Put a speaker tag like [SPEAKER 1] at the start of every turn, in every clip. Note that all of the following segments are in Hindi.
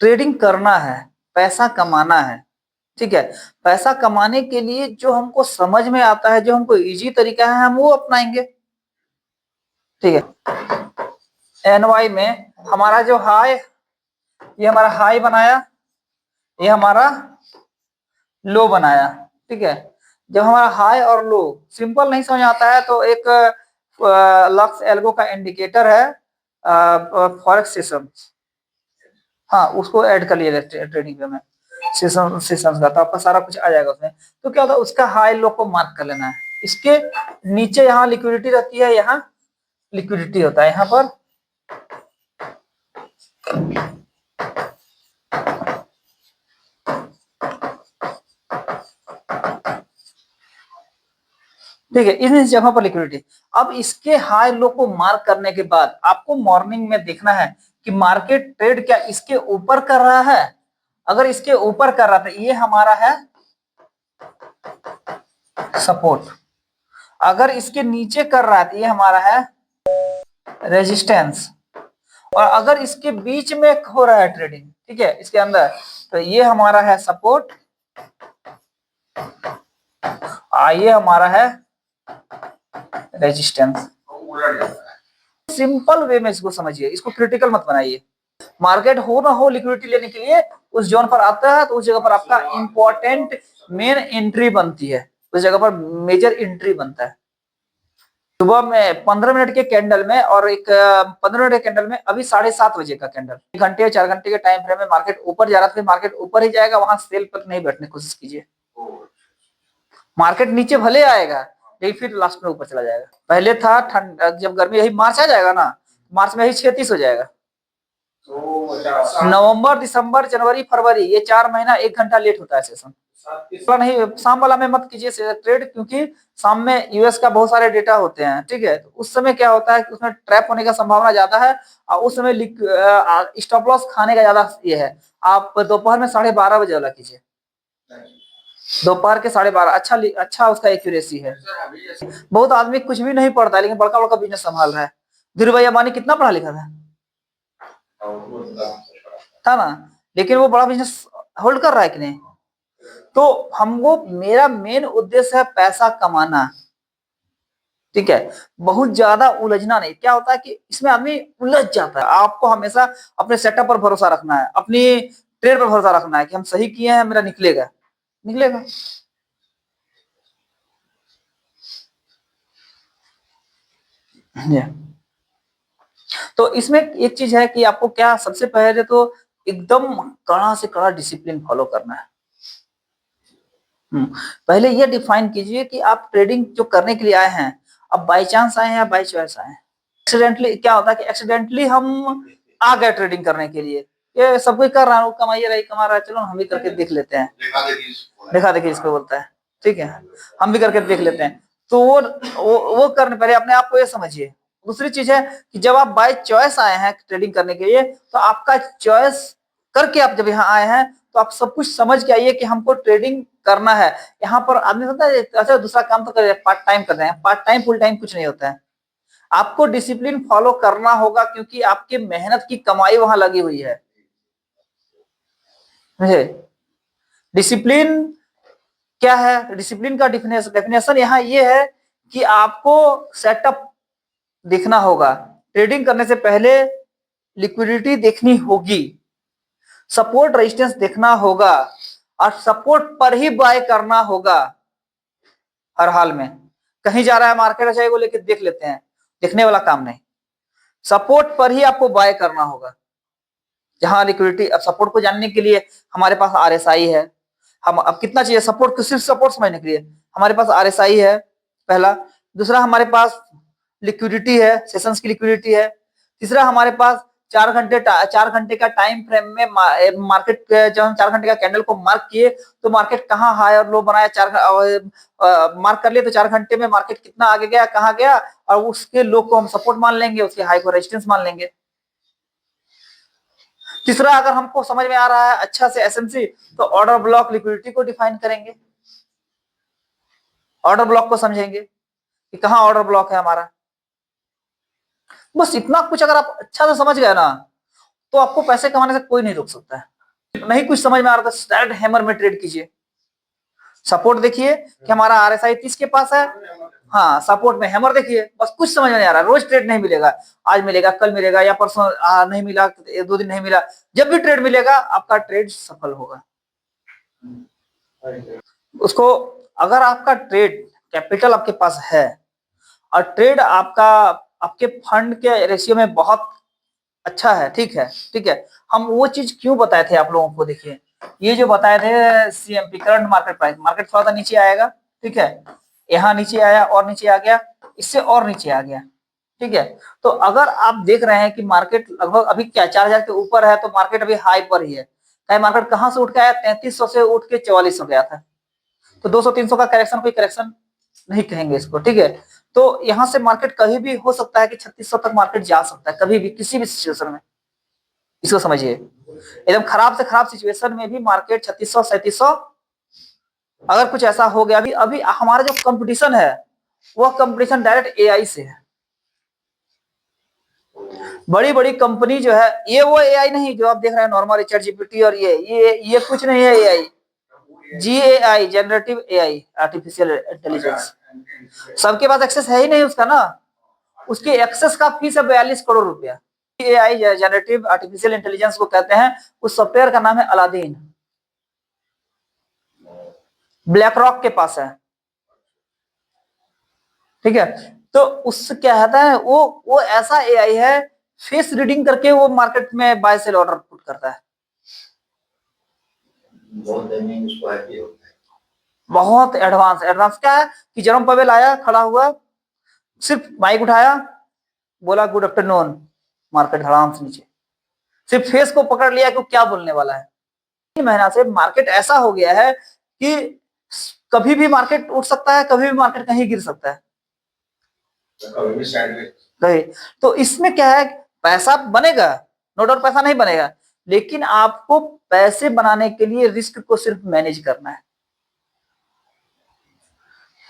[SPEAKER 1] ट्रेडिंग करना है, पैसा कमाना है, ठीक है। पैसा कमाने के लिए जो हमको समझ में आता है, जो हमको इजी तरीका है, हम वो अपनाएंगे, ठीक है। एनवाई में हमारा जो हाई, ये हमारा हाई बनाया, ये हमारा लो बनाया, ठीक है। जब हमारा हाई और लो सिंपल नहीं समझ आता है तो एक लक्स एल्गो का इंडिकेटर है फॉरेक्स सेशन, हाँ उसको ऐड कर लिया ट्रेडिंग में सेशन का, तो आपका सारा कुछ आ जाएगा उसमें। तो क्या होता है, उसका हाई लो को मार्क कर लेना है। इसके नीचे यहाँ लिक्विडिटी रहती है, यहाँ लिक्विडिटी होता है यहाँ पर, ठीक है, इस जगह पर लिक्विडिटी। अब इसके हाई लो को मार्क करने के बाद आपको मॉर्निंग में देखना है कि मार्केट ट्रेड क्या इसके ऊपर कर रहा है। अगर इसके ऊपर कर रहा था, ये हमारा है सपोर्ट। अगर इसके नीचे कर रहा है तो ये हमारा है रेजिस्टेंस। और अगर इसके बीच में हो रहा है ट्रेडिंग, ठीक है, इसके अंदर, तो ये हमारा है सपोर्ट, ये हमारा है रेजिस्टेंस। सिंपल वे में इसको समझिए, इसको क्रिटिकल मत बनाइए। मार्केट हो ना हो लिक्विडिटी लेने के लिए उस जोन पर आता है, तो उस जगह पर आपका इंपॉर्टेंट मेन एंट्री बनती है, उस जगह पर मेजर एंट्री बनता है। सुबह में 15 मिनट के कैंडल में और एक 15 मिनट के कैंडल में, अभी 7:30 बजे का कैंडल, 1 घंटे या 4 घंटे के टाइम फ्रेम में मार्केट ऊपर जा रहा था, मार्केट ऊपर ही जाएगा, वहां सेल पर नहीं बैठने की कोशिश कीजिए। मार्केट नीचे भले आएगा लेकिन फिर लास्ट में ऊपर चला जाएगा। पहले था ठंड, जब गर्मी, यही मार्च आ जाएगा ना, मार्च में यही 36 हो जाएगा। नवंबर, दिसंबर, जनवरी, फरवरी, ये 4 महीना 1 घंटा लेट होता है सेशन। नहीं, शाम वाला में मत कीजिए ट्रेड, क्योंकि शाम में यूएस का बहुत सारे डेटा होते हैं, ठीक है। तो उस समय क्या होता है कि उसमें ट्रैप होने का संभावना ज्यादा है, और उस समय स्टॉप लॉस खाने का ज्यादा ये है। आप दोपहर में 12:30 बजे वाला कीजिए, दोपहर के 12:30, अच्छा उसका एक्यूरेसी है। बहुत आदमी कुछ भी नहीं पढ़ता है लेकिन बड़का बड़का बिजनेस संभाल रहा है। धीरू भाई अंबानी कितना पढ़ा लिखा था ना, लेकिन वो बड़ा बिजनेस होल्ड कर रहा है कि नहीं। तो हमको, मेरा मेन उद्देश्य है पैसा कमाना, ठीक है, बहुत ज्यादा उलझना नहीं। क्या होता है कि इसमें आदमी उलझ जाता है। आपको हमेशा अपने सेटअप पर भरोसा रखना है, अपनी ट्रेड पर भरोसा रखना है कि हम सही किए हैं, मेरा निकलेगा निकलेगा। तो इसमें एक चीज है कि आपको क्या, सबसे पहले तो एकदम कड़ा से कड़ा डिसिप्लिन फॉलो करना है। पहले ये डिफाइन कीजिए कि आप ट्रेडिंग जो करने के लिए आए हैं, अब बाई चांस आए हैं या बाई चॉइस आए हैं। एक्सीडेंटली क्या होता है कि एक्सीडेंटली हम आ गए ट्रेडिंग करने के लिए, ये सब कोई कर रहा है, कमाइए रही कमा रहा है, चलो हम भी करके देख लेते हैं, देखा देखी इसको बोलता है, ठीक है, हम भी करके देख लेते हैं। तो वो करने पहले अपने आप को ये समझिए। दूसरी चीज है कि जब आप बाय चॉइस आए हैं ट्रेडिंग करने के लिए, तो आपका चॉइस करके आप जब यहाँ आए हैं तो आप सब कुछ समझ के आइए कि हमको ट्रेडिंग करना है। यहाँ पर आदमी होता है अच्छा दूसरा काम तो कर पार्ट टाइम कर रहे हैं, पार्ट टाइम फुल टाइम कुछ नहीं होता है। आपको डिसिप्लिन फॉलो करना होगा, क्योंकि आपकी मेहनत की कमाई वहां लगी हुई है। डिसिप्लिन क्या है, डिसिप्लिन का डेफिनेशन यहाँ ये है कि आपको सेटअप देखना होगा। ट्रेडिंग करने से पहले लिक्विडिटी देखनी होगी, सपोर्ट रेजिस्टेंस देखना होगा, और सपोर्ट पर ही बाय करना होगा। हर हाल में कहीं जा रहा है मार्केट, अच्छा वो लेके देख लेते हैं, देखने वाला काम नहीं, सपोर्ट पर ही आपको बाय करना होगा। जहां लिक्विडिटी, अब सपोर्ट को जानने के लिए हमारे पास आरएसआई है। हम अब कितना चाहिए सपोर्ट को, सिर्फ सपोर्ट समझने के लिए हमारे पास आरएसआई है पहला। दूसरा हमारे पास लिक्विडिटी है, सेशंस की लिक्विडिटी है। तीसरा हमारे पास 4 घंटे का टाइम फ्रेम में मार्केट, जब हम 4 घंटे का कैंडल को मार्क किए तो मार्केट कहाँ हाई और लो बनाया, मार्क कर लिए तो 4 घंटे में मार्केट कितना आगे गया, कहाँ गया, और उसके लो को हम सपोर्ट मान लेंगे, उसके हाई को रेजिस्टेंस मान लेंगे। तीसरा, अगर हमको समझ में आ रहा है अच्छा से एसएमसी, तो ऑर्डर ब्लॉक लिक्विडिटी को डिफाइन करेंगे, ऑर्डर ब्लॉक को समझेंगे कि कहां ऑर्डर ब्लॉक है हमारा। बस इतना कुछ अगर आप अच्छा से समझ गए ना, तो आपको पैसे कमाने से कोई नहीं रोक सकता है। नहीं कुछ समझ में आ रहा था, डायरेक्ट हैमर में ट्रेड कीजिए। सपोर्ट देखिए कि हमारा RSI 30 के पास है, हाँ सपोर्ट में हैमर देखिए, बस कुछ समझ में नहीं आ रहा। रोज ट्रेड नहीं मिलेगा, आज मिलेगा, कल मिलेगा, या परसों नहीं मिला, 2 दिन नहीं मिला, जब भी ट्रेड मिलेगा आपका ट्रेड सफल होगा। उसको अगर आपका ट्रेड कैपिटल आपके पास है और ट्रेड आपका आपके फंड के रेशियो में बहुत अच्छा है, ठीक है, ठीक है, हम वो चीज क्यों बताए थे आप लोगों को, देखिए ये जो बताए थे CMP current market price, market थोड़ा सा नीचे आएगा, ठीक है, यहाँ नीचे आया और नीचे आ गया, इससे और नीचे आ गया, ठीक है। तो अगर आप देख रहे हैं कि मार्केट लगभग अभी क्या 4000 के ऊपर है, तो मार्केट अभी हाई पर ही है। चाहे मार्केट कहां से उठ के आया, 3300 से उठ के 4400 गया था, तो 200-300 का करेक्शन कोई करेक्शन नहीं कहेंगे इसको, ठीक है। तो यहाँ से मार्केट कभी भी हो सकता है कि 3600 तक मार्केट जा सकता है, कभी भी किसी भी सिचुएशन में, इसको समझिए। एकदम खराब से खराब सिचुएशन में भी मार्केट 3600-3700, अगर कुछ ऐसा हो गया, अभी अभी हमारा जो कंपटीशन है वह कंपटीशन डायरेक्ट AI से है। बड़ी बड़ी कंपनी जो है, ये वो AI नहीं जो आप देख रहे हैं नॉर्मल ChatGPT, और ये कुछ नहीं है AI, GAI generative AI, artificial intelligence. सबके पास एक्सेस है ही नहीं उसका ना, उसके एक्सेस का फीस है 42 करोड़ रुपया। AI जनरेटिव आर्टिफिशियल इंटेलिजेंस को कहते हैं, उस सॉफ्टवेयर का नाम है अलादीन, ब्लैक रॉक के पास है, ठीक है। तो उससे क्या होता है, वो ऐसा AI है, फेस रीडिंग करके वो मार्केट में बाय सेल ऑर्डर पुट करता है। बहुत एडवांस, एडवांस क्या है कि जेरोम पवेल आया, खड़ा हुआ, सिर्फ माइक उठाया, बोला गुड आफ्टरनून, मार्केट धड़ाम से नीचे, सिर्फ फेस को पकड़ लिया कि क्या बोलने वाला है। 3 महीना से मार्केट ऐसा हो गया है कि कभी भी मार्केट उठ सकता है, कभी भी मार्केट कहीं गिर सकता है, कहीं। तो इसमें क्या है, पैसा बनेगा, नो डाउट पैसा नहीं बनेगा, लेकिन आपको पैसे बनाने के लिए रिस्क को सिर्फ मैनेज करना है।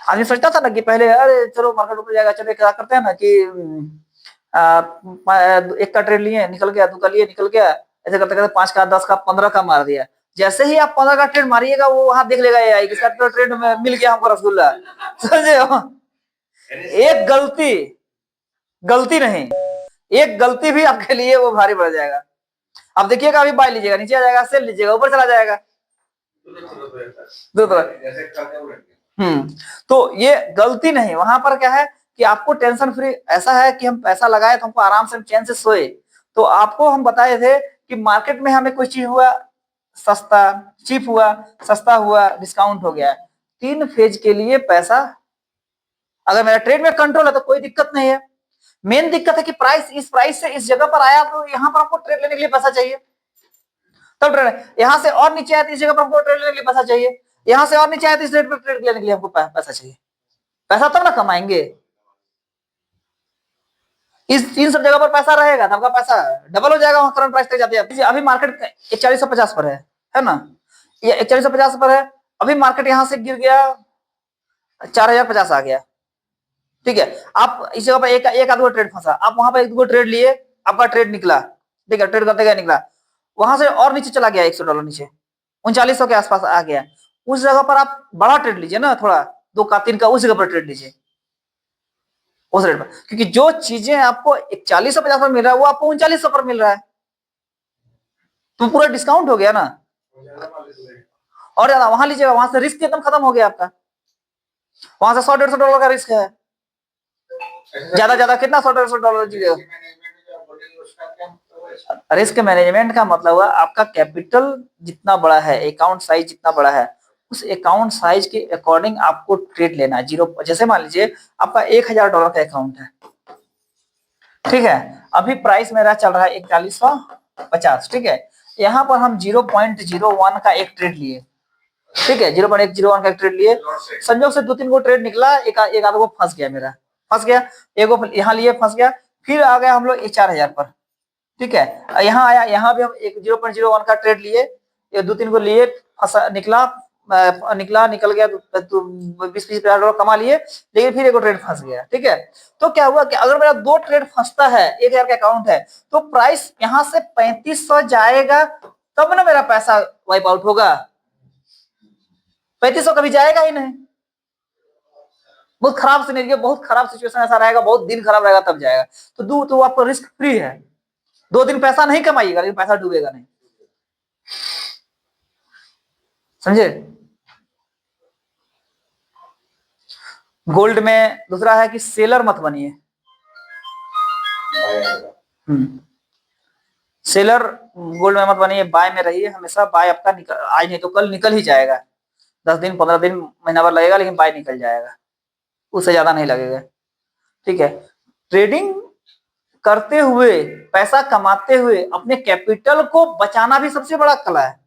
[SPEAKER 1] आदमी सोचता था ना कि पहले अरे चलो मार्केट ऊपर जाएगा, चलो क्या करते हैं ना कि एक का ट्रेड लिए निकल गया, 2 का लिए निकल गया, ऐसे करते करते 5 का, 10 का, 15 का मार दिया। जैसे ही आप 15 का ट्रेड मारिएगा, वो वहां देख लेगा AI किसका ट्रेड में मिल गया हमको रसगुल्ला, समझे हो? एक गलती नहीं, एक गलती भी आपके लिए वो भारी पड़ जाएगा। आप देखिएगा, अभी बाय लीजिएगा, नीचे आ जाएगा, सेल लीजिएगा, ऊपर चला जाएगा। तो ये गलती नहीं, वहां पर क्या है कि आपको टेंशन फ्री, ऐसा है कि हम पैसा लगाए तो हमको आराम से चैन से सोए। तो आपको हम बताए थे कि मार्केट में हमें कोई चीज हुआ सस्ता, चीप हुआ, सस्ता हुआ, डिस्काउंट हो गया, 3 फेज के लिए पैसा, अगर मेरा ट्रेड में कंट्रोल है तो कोई दिक्कत नहीं है। मेन दिक्कत है कि प्राइस, इस प्राइस से इस जगह पर आया, तो यहाँ पर आपको ट्रेड लेने के लिए पैसा चाहिए, तब ट्रेड, यहाँ से और नीचे आया तो इस जगह पर हमको ट्रेड लेने के लिए पैसा चाहिए, यहाँ से और नीचे आया तो इस रेट पर ट्रेड लेने के लिए हमको पैसा चाहिए, पैसा तब ना कमाएंगे। इस इन सब जगह पर पैसा रहेगा तो आपका पैसा डबल हो जाएगा, वहां करंट प्राइस तक जाते हैं। अभी मार्केट 4150 पर है ना, ये 4150 पर है, अभी मार्केट यहाँ से गिर गया 4050 आ गया, ठीक है। आप इस जगह पर एक आध ट्रेड फंसा, आप वहां पर 1-2 ट्रेड लिए, आपका ट्रेड निकला, ठीक है, ट्रेड करते गया निकला, वहां से और नीचे चला गया $100 नीचे, 3900 के आसपास आ गया, उस जगह पर आप बड़ा ट्रेड लीजिए ना, थोड़ा 2 का 3 का, उस जगह पर ट्रेड लीजिए उस रेट पर, क्योंकि जो चीजें आपको 4150 पर मिल रहा है वो आपको 3900 पर मिल रहा है, तो पूरा डिस्काउंट हो गया ना। और ज्यादा वहां लीजिएगा, वहां से रिस्क एकदम खत्म हो गया आपका, वहां से $100-150 का रिस्क है, ज्यादा कितना $100-150 दीजिएगा। रिस्क मैनेजमेंट का मतलब हुआ आपका कैपिटल जितना बड़ा है, अकाउंट साइज जितना बड़ा है, उस अकाउंट साइज के अकॉर्डिंग आपको ट्रेड लेना है। जैसे मान लीजिए आपका $1000 का अकाउंट है, ठीक है, अभी प्राइस मेरा चल रहा है 4150, ठीक है, यहाँ पर हम 0.01 का एक ट्रेड लिए, ठीक है, 0.101 का एक ट्रेड लिए, संजोग से 2-3 को ट्रेड निकला, एक आध को फंस गया, मेरा फंस गया, एक यहाँ लिए फंस गया, फिर आ गया हम लोग 4000 पर, ठीक है, यहाँ आया, यहाँ भी हम एक 0.01 का ट्रेड लिए, 2-3 को लिए, फंसा निकला, निकल गया तो 20-50 हजार कमा लिए, लेकिन फिर एक ट्रेड फंस गया। ठीक है, तो क्या हुआ कि अगर मेरा 2 ट्रेड फंसता है, 1000 का अकाउंट है, तो प्राइस यहां से 3500 जाएगा, तब ना मेरा पैसा वाइप आउट होगा। 3500 कभी जाएगा ही नहीं। बहुत खराब सिनेरियो, बहुत खराब सिचुएशन ऐसा रहेगा, बहुत दिन खराब रहेगा तब जाएगा। तो आपका रिस्क फ्री है, 2 दिन पैसा नहीं कमाइएगा, लेकिन पैसा डूबेगा नहीं। समझे? गोल्ड में दूसरा है कि सेलर मत बनिए। सेलर गोल्ड में मत बनिए, बाय में रहिए हमेशा। बाय आपका आज नहीं तो कल निकल ही जाएगा, 10 दिन 15 दिन महीना भर लगेगा, लेकिन बाय निकल जाएगा, उससे ज्यादा नहीं लगेगा। ठीक है, ट्रेडिंग करते हुए, पैसा कमाते हुए अपने कैपिटल को बचाना भी सबसे बड़ा कला है।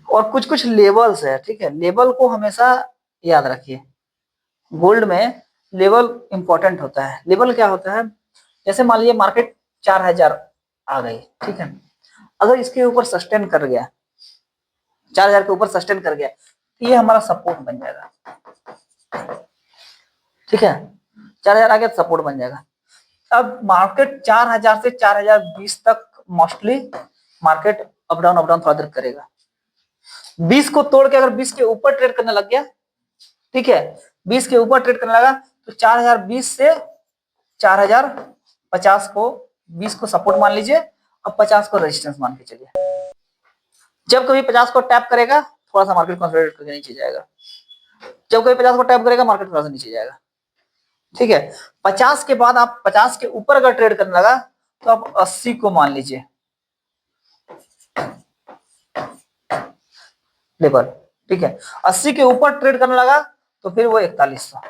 [SPEAKER 1] और कुछ कुछ लेवल्स है। ठीक है, लेवल को हमेशा याद रखिए। गोल्ड में लेवल इंपॉर्टेंट होता है। लेवल क्या होता है? जैसे मान लीजिए मार्केट 4000 आ गई, ठीक है, अगर इसके ऊपर सस्टेन कर गया, 4000 के ऊपर सस्टेन कर गया, तो ये हमारा सपोर्ट बन जाएगा। ठीक है, 4000 आ गया तो सपोर्ट बन जाएगा। अब मार्केट 4000 से 4020 तक मोस्टली मार्केट अप डाउन थोड़ा देर करेगा। 20 को तोड़ के अगर 20 के ऊपर ट्रेड करने लग गया, ठीक है, 20 के ऊपर ट्रेड करने लगा, तो 4020 से 4050 को, 20 को सपोर्ट मान लीजिए और 50 को रेजिस्टेंस मान के चलिए। जब कभी 50 को टैप करेगा, थोड़ा सा मार्केट कंसोलिडेट करके नीचे जाएगा। जब कभी 50 को टैप करेगा, मार्केट थोड़ा सा नीचे जाएगा। ठीक है, 50 के बाद आप 50 के ऊपर अगर ट्रेड करने लगा, तो आप 80 को मान लीजिए लेवल। ठीक है, 80 के ऊपर ट्रेड करने लगा, तो फिर वो 4100।